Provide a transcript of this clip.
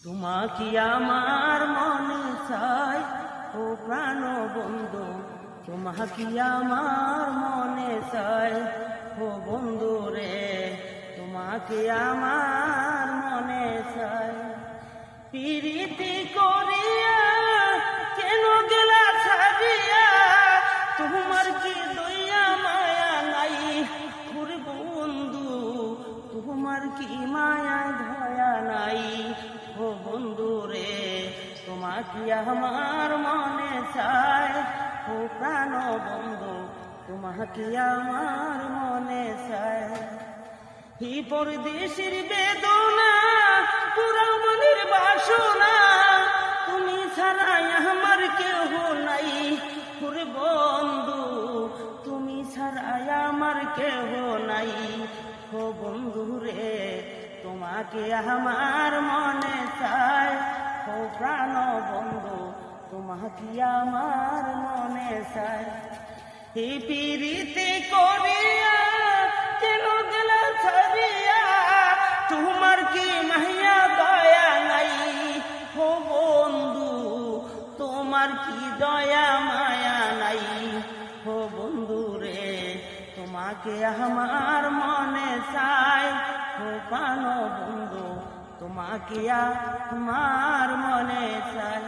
তোমাকে আমার মনে চাই ও প্রাণ বন্ধু, তোমাকে আমার মনে চাই ও বন্ধু রে, তোমাকে আমার মনে চাই। প্রীতি করিয়া কেন গেলা ছাড়িয়া, তোমার কি দয়া মায়া নাই ওরে বন্ধু, তোমার কি মায়া ধয়া নাই ও বন্ধু রে, তোমাকে আমার মনে চাই ও প্রাণ বন্ধু, তোমাকে আমার মনে চাই। হি পরদেশের বেদনা পুরা মনের বাসনা, তুমি ছাড়াই আমার কেহ নাই ওরে বন্ধু, তুমি ছাড়াই আমার কেহ নাই ও বন্ধু রে, তোমাকে আমার মনে চাই ও প্রাণ বন্ধু, তোমাকে আমার মনে চাই। এই প্রীতি করিয়া কেন গেলা ছাড়িয়া, তোমার কি মাহিয়া দয়া নাই ও বন্ধু, তোমার কি দয়া মায়া নাই ও বন্ধু রে, তোমাকে আমার মনে চাই ও প্রাণ বন্ধু, তোমাকে আমার মনে চাই।